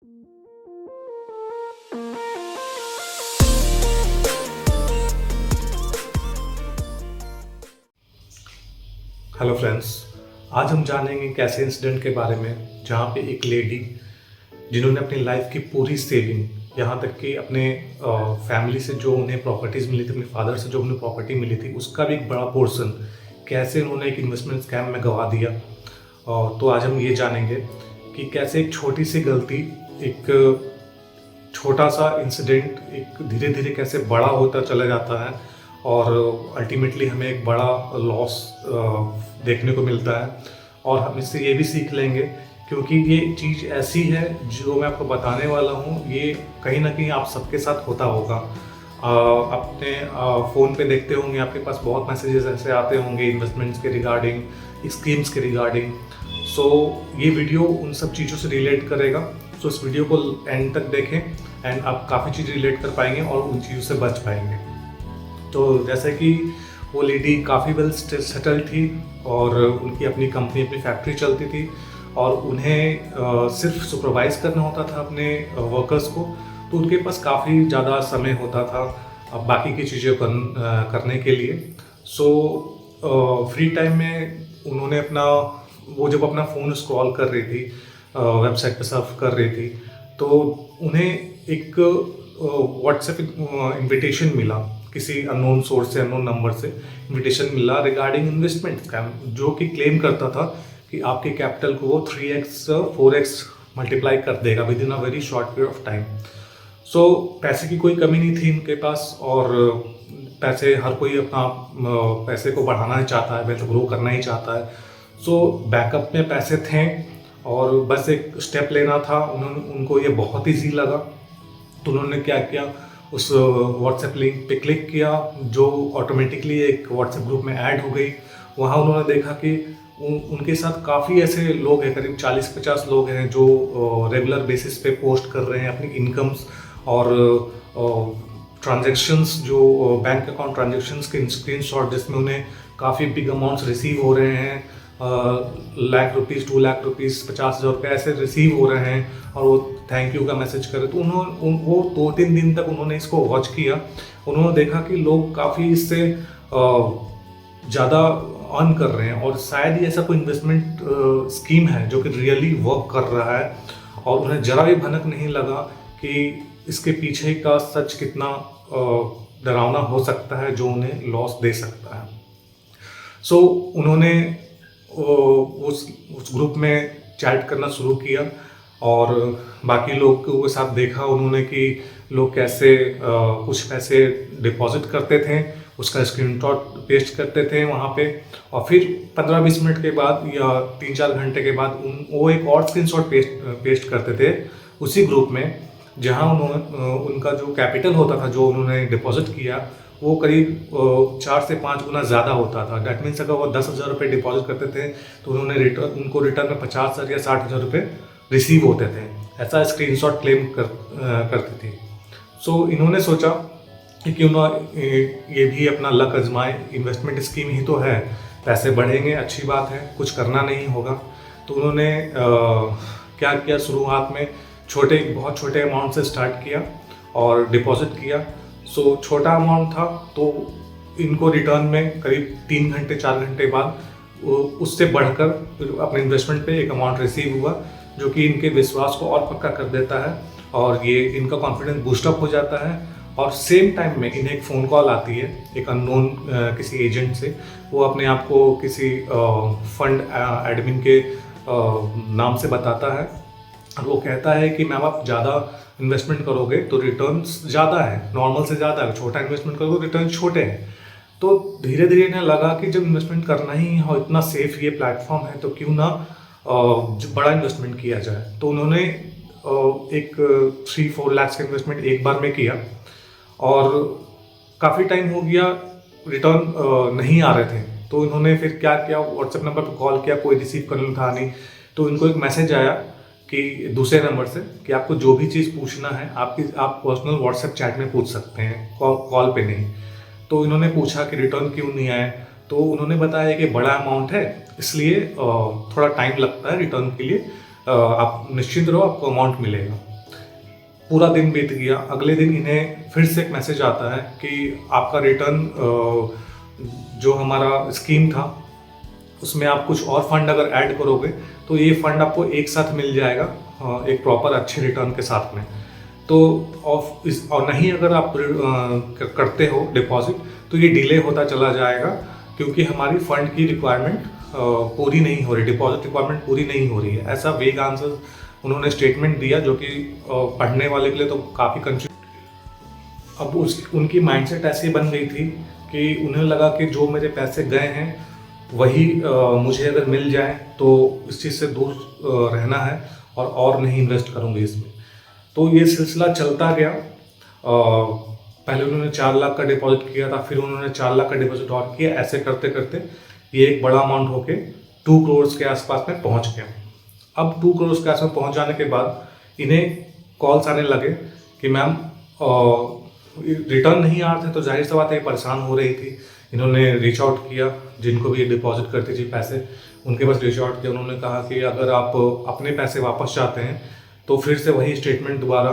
Hello friends, आज हम जानेंगे एक ऐसे इंसिडेंट के बारे में जहाँ पे एक लेडी जिन्होंने अपनी लाइफ की पूरी सेविंग, यहाँ तक कि अपने फैमिली से जो उन्हें प्रॉपर्टीज़ मिली थी, अपने फादर से जो उन्हें प्रॉपर्टी मिली थी, उसका भी एक बड़ा पोर्शन कैसे उन्होंने एक इन्वेस्टमेंट स्कैम में गंवा दिया। तो आज हम ये जानेंगे कि कैसे एक छोटी सी गलती, एक छोटा सा इंसिडेंट एक धीरे धीरे कैसे बड़ा होता चला जाता है और अल्टीमेटली हमें एक बड़ा लॉस देखने को मिलता है। और हम इससे ये भी सीख लेंगे, क्योंकि ये चीज़ ऐसी है जो मैं आपको बताने वाला हूँ, ये कहीं ना कहीं आप सबके साथ होता होगा। अपने फ़ोन पे देखते होंगे, आपके पास बहुत मैसेजेस ऐसे आते होंगे इन्वेस्टमेंट्स के रिगार्डिंग, स्कीम्स के रिगार्डिंग। सो ये वीडियो उन सब चीज़ों से रिलेट करेगा। सो इस वीडियो को एंड तक देखें एंड आप काफ़ी चीज़ रिलेट कर पाएंगे और उन चीज़ों से बच पाएंगे। तो जैसे कि वो लेडी काफ़ी वेल सेटल थी और उनकी अपनी कंपनी, अपनी फैक्ट्री चलती थी और उन्हें सिर्फ सुपरवाइज करना होता था अपने वर्कर्स को। तो उनके पास काफ़ी ज़्यादा समय होता था बाकी की चीज़ें करने के लिए। सो फ्री टाइम में उन्होंने जब अपना फ़ोन स्क्रॉल कर रही थी, वेबसाइट पर सर्फ कर रही थी, तो उन्हें एक व्हाट्सएप इनविटेशन मिला, किसी अननोन सोर्स से, अननोन नंबर से इनविटेशन मिला रिगार्डिंग इन्वेस्टमेंट स्कैम, जो कि क्लेम करता था कि आपके कैपिटल को वो 3x 4x मल्टीप्लाई कर देगा within a very short period of time. So पैसे की कोई कमी नहीं थी उनके पास और पैसे हर कोई अपना पैसे को बढ़ाना ही चाहता है, वेल्थ ग्रो करना ही चाहता है। सो बैकअप में पैसे थे और बस एक स्टेप लेना था। उनको ये बहुत ईजी लगा, तो उन्होंने क्या किया, उस व्हाट्सएप लिंक पे क्लिक किया जो ऑटोमेटिकली एक व्हाट्सएप ग्रुप में ऐड हो गई। वहाँ उन्होंने देखा कि उनके साथ काफ़ी ऐसे लोग हैं, करीब 40-50 लोग हैं जो रेगुलर बेसिस पे पोस्ट कर रहे हैं अपनी इनकम्स और ट्रांजैक्शन्स, जो बैंक अकाउंट ट्रांजैक्शंस के स्क्रीनशॉट, जिसमें उन्हें काफ़ी बिग अमाउंट्स रिसीव हो रहे हैं, लाख रुपीज़, 2 लाख रुपीज़, 50,000 रुपये ऐसे रिसीव हो रहे हैं और वो थैंक यू का मैसेज करे। तो वो 2-3 दिन तक उन्होंने इसको वॉच किया। उन्होंने देखा कि लोग काफ़ी इससे ज़्यादा अर्न कर रहे हैं और शायद ही ऐसा कोई इन्वेस्टमेंट स्कीम है जो कि रियली वर्क कर रहा है, और उन्हें ज़रा भी भनक नहीं लगा कि इसके पीछे का सच कितना डरावना हो सकता है, जो उन्हें लॉस दे सकता है। सो उन्होंने उस ग्रुप में चैट करना शुरू किया और बाकी लोगों के साथ देखा उन्होंने कि लोग कैसे कुछ पैसे डिपॉजिट करते थे, उसका स्क्रीनशॉट पेस्ट करते थे वहाँ पे, और फिर 15-20 मिनट के बाद या 3-4 घंटे के बाद वो एक और स्क्रीनशॉट पेस्ट करते थे उसी ग्रुप में, जहाँ उनका जो कैपिटल होता था, जो उन्होंने डिपॉजिट किया, वो करीब 4 से 5 गुना ज़्यादा होता था। डैट मीन्स अगर वो 10,000 रुपये डिपॉजिट करते थे तो उनको रिटर्न में 50,000 या 60,000 रुपये रिसीव होते थे। ऐसा स्क्रीनशॉट क्लेम करती थी। सो इन्होंने सोचा कि क्यों ना ये भी अपना लक आजमाए, इन्वेस्टमेंट स्कीम ही तो है, पैसे बढ़ेंगे, अच्छी बात है, कुछ करना नहीं होगा। तो उन्होंने क्या किया, शुरुआत में बहुत छोटे अमाउंट से स्टार्ट किया और डिपॉजिट किया। सो छोटा अमाउंट था तो इनको रिटर्न में करीब 3 घंटे 4 घंटे बाद उससे बढ़कर अपने इन्वेस्टमेंट पे एक अमाउंट रिसीव हुआ, जो कि इनके विश्वास को और पक्का कर देता है और ये इनका कॉन्फिडेंस बूस्टअप हो जाता है। और सेम टाइम में इन्हें एक फ़ोन कॉल आती है एक अननोन किसी एजेंट से। वो अपने आप को किसी फंड एडमिन के नाम से बताता है और वो कहता है कि मैम, आप ज़्यादा इन्वेस्टमेंट करोगे तो रिटर्न्स ज़्यादा है, नॉर्मल से ज़्यादा है, छोटा इन्वेस्टमेंट करोगे रिटर्न छोटे हैं। तो धीरे धीरे इन्हें लगा कि जब इन्वेस्टमेंट करना ही है और इतना सेफ ये प्लेटफॉर्म है, तो क्यों ना बड़ा इन्वेस्टमेंट किया जाए। तो उन्होंने एक 3-4 लाख का इन्वेस्टमेंट एक बार में किया और काफ़ी टाइम हो गया, रिटर्न नहीं आ रहे थे। तो इन्होंने फिर क्या किया, व्हाट्सएप नंबर पर कॉल किया, कोई रिसीव करने था नहीं। तो इनको एक मैसेज आया कि दूसरे नंबर से कि आपको जो भी चीज़ पूछना है आप पर्सनल व्हाट्सएप चैट में पूछ सकते हैं, कॉल पे नहीं। तो इन्होंने पूछा कि रिटर्न क्यों नहीं आए, तो उन्होंने बताया कि बड़ा अमाउंट है, इसलिए थोड़ा टाइम लगता है रिटर्न के लिए, आप निश्चिंत रहो, आपको अमाउंट मिलेगा। पूरा दिन बीत गया, अगले दिन इन्हें फिर से एक मैसेज आता है कि आपका रिटर्न जो हमारा स्कीम था उसमें आप कुछ और फंड अगर ऐड करोगे तो ये फंड आपको एक साथ मिल जाएगा एक प्रॉपर अच्छे रिटर्न के साथ में। तो और नहीं अगर आप करते हो डिपॉजिट तो ये डिले होता चला जाएगा, क्योंकि हमारी फंड की रिक्वायरमेंट पूरी नहीं हो रही, डिपॉजिट रिक्वायरमेंट पूरी नहीं हो रही है। ऐसा वेग आंसर उन्होंने स्टेटमेंट दिया जो कि पढ़ने वाले के लिए तो काफ़ी कंफ्यूज। अब उनकी माइंडसेट ऐसी बन गई थी कि उन्हें लगा कि जो मेरे पैसे गए हैं वही मुझे अगर मिल जाए तो इस चीज़ से दूर रहना है और नहीं इन्वेस्ट करूँगी इसमें। तो ये सिलसिला चलता गया। पहले उन्होंने 4 लाख का डिपॉजिट किया था, फिर उन्होंने 4 लाख का डिपॉजिट और किया। ऐसे करते करते ये एक बड़ा अमाउंट होके 2 करोड़ के आसपास में पहुंच गया। अब 2 करोड़ के आसपास पहुंच जाने के बाद इन्हें कॉल्स आने लगे कि मैम रिटर्न नहीं आ रहे थे, तो जाहिर सी बात है परेशान हो रही थी। इन्होंने रीच आउट किया, जिनको भी डिपॉजिट करती थी पैसे उनके पास रीच आउट किया। उन्होंने कहा कि अगर आप अपने पैसे वापस चाहते हैं तो फिर से वही स्टेटमेंट दोबारा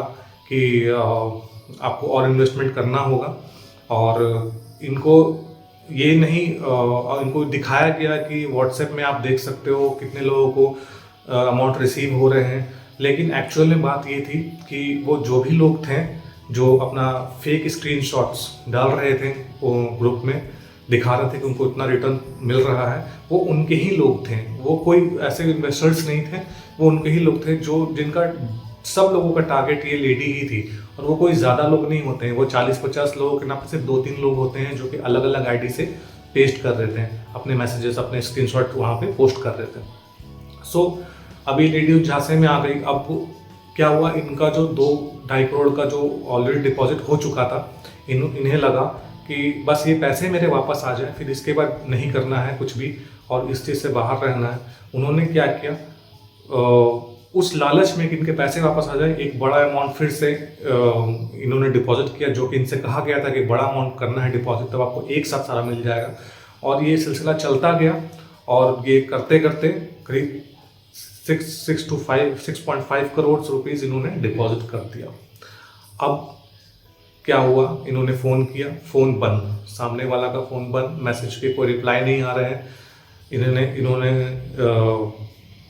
कि आपको और इन्वेस्टमेंट करना होगा। और इनको ये नहीं इनको दिखाया गया कि व्हाट्सएप में आप देख सकते हो कितने लोगों को अमाउंट रिसीव हो रहे हैं, लेकिन एक्चुअल में बात ये थी कि वो जो भी लोग थे जो अपना फेक स्क्रीनशॉट्स डाल रहे थे वो ग्रुप में दिखा रहे थे कि उनको इतना रिटर्न मिल रहा है, वो उनके ही लोग थे। वो कोई ऐसे इन्वेस्टर्स नहीं थे, वो उनके ही लोग थे जो जिनका सब लोगों का टारगेट ये लेडी ही थी। और वो कोई ज़्यादा लोग नहीं होते हैं, वो 40-50 लोगों के नाम पे सिर्फ 2-3 लोग होते हैं जो कि अलग अलग आईडी से पेस्ट कर रहे थे अपने मैसेजेस, अपने स्क्रीनशॉट वहाँ पे पोस्ट कर रहे थे। सो अब ये लेडी झांसे में आ गई। अब क्या हुआ, इनका जो 2-2.5 करोड़ का जो ऑलरेडी डिपॉजिट हो चुका था, इन्हें लगा कि बस ये पैसे मेरे वापस आ जाए, फिर इसके बाद नहीं करना है कुछ भी और इस चीज़ से बाहर रहना है। उन्होंने क्या किया, उस लालच में कि इनके पैसे वापस आ जाए, एक बड़ा अमाउंट फिर से इन्होंने डिपॉजिट किया, जो कि इनसे कहा गया था कि बड़ा अमाउंट करना है डिपॉजिट तब आपको एक साथ सारा मिल जाएगा। और ये सिलसिला चलता गया और ये करते करते करीब 6.5 करोड़ रुपीज़ इन्होंने डिपॉजिट कर दिया। अब क्या हुआ, इन्होंने फ़ोन किया, फ़ोन बंद, सामने वाला का फ़ोन बंद, मैसेज के कोई रिप्लाई नहीं आ रहे हैं। इन्होंने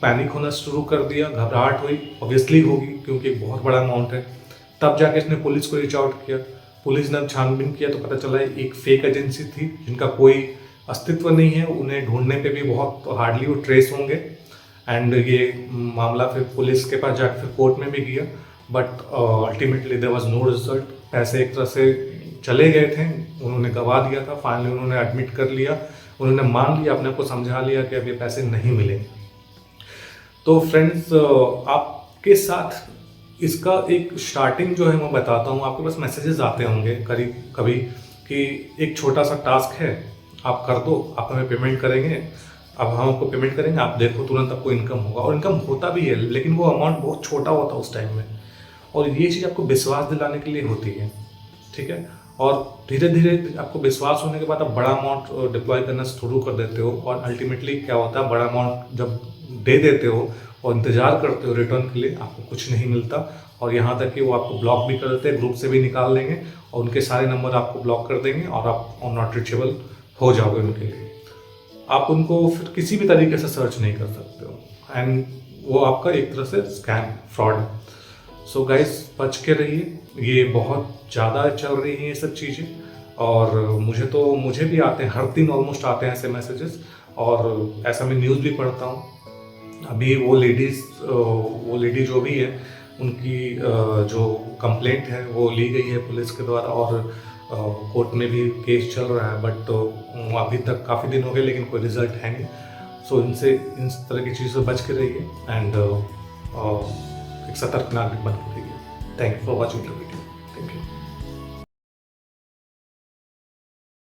पैनिक होना शुरू कर दिया, घबराहट हुई, ऑब्वियसली होगी क्योंकि एक बहुत बड़ा अमाउंट है। तब जाके इसने पुलिस को रीच आउट किया। पुलिस ने छानबीन किया तो पता चला एक फेक एजेंसी थी जिनका कोई अस्तित्व नहीं है, उन्हें ढूंढने पे भी बहुत हार्डली वो ट्रेस होंगे। एंड ये मामला फिर पुलिस के पास जाकर फिर कोर्ट में भी गया, but ultimately there was no result. पैसे एक तरह से चले गए थे, उन्होंने गवा दिया था। फाइनली उन्होंने एडमिट कर लिया, उन्होंने मान लिया, अपने आप को समझा लिया कि अब ये पैसे नहीं मिलेंगे। तो फ्रेंड्स, आपके साथ इसका एक स्टार्टिंग जो है मैं बताता हूँ। आपके पास मैसेजेस आते होंगे करीब कभी कि एक छोटा सा टास्क है, आप कर दो, आप हमें पेमेंट करेंगे, अब हम आपको पेमेंट करेंगे, आप देखो तुरंत आपको इनकम होगा। और इनकम होता भी है, लेकिन वो अमाउंट बहुत छोटा होता है उस टाइम में। और ये चीज़ आपको विश्वास दिलाने के लिए होती है, ठीक है। और धीरे धीरे आपको विश्वास होने के बाद आप बड़ा अमाउंट डिप्लॉय करना शुरू कर देते हो। और अल्टीमेटली क्या होता है, बड़ा अमाउंट जब दे देते हो और इंतज़ार करते हो रिटर्न के लिए, आपको कुछ नहीं मिलता। और यहाँ तक कि वो आपको ब्लॉक भी कर देते हैं, ग्रुप से भी निकाल देंगे और उनके सारे नंबर आपको ब्लॉक कर देंगे और आप नॉट रीचेबल हो जाओगे उनके लिए। आप उनको फिर किसी भी तरीके से सर्च नहीं कर सकते हो एंड वो आपका एक तरह से स्कैम, फ्रॉड है। सो गाइस, बच के रहिए, ये बहुत ज़्यादा चल रही हैं ये सब चीज़ें। और मुझे भी आते हैं, हर दिन ऑलमोस्ट आते हैं ऐसे मैसेजेस, और ऐसा मैं न्यूज़ भी पढ़ता हूँ। अभी वो लेडी जो भी है उनकी जो कंप्लेंट है वो ली गई है पुलिस के द्वारा और कोर्ट में भी केस चल रहा है, बट अभी तक काफ़ी दिन हो गए लेकिन कोई रिजल्ट है नहीं। सो इस तरह की चीज़ों से बच के रहिए एंड एक सतर्क नागरिक बन के रहिए। Thank you for watching the video.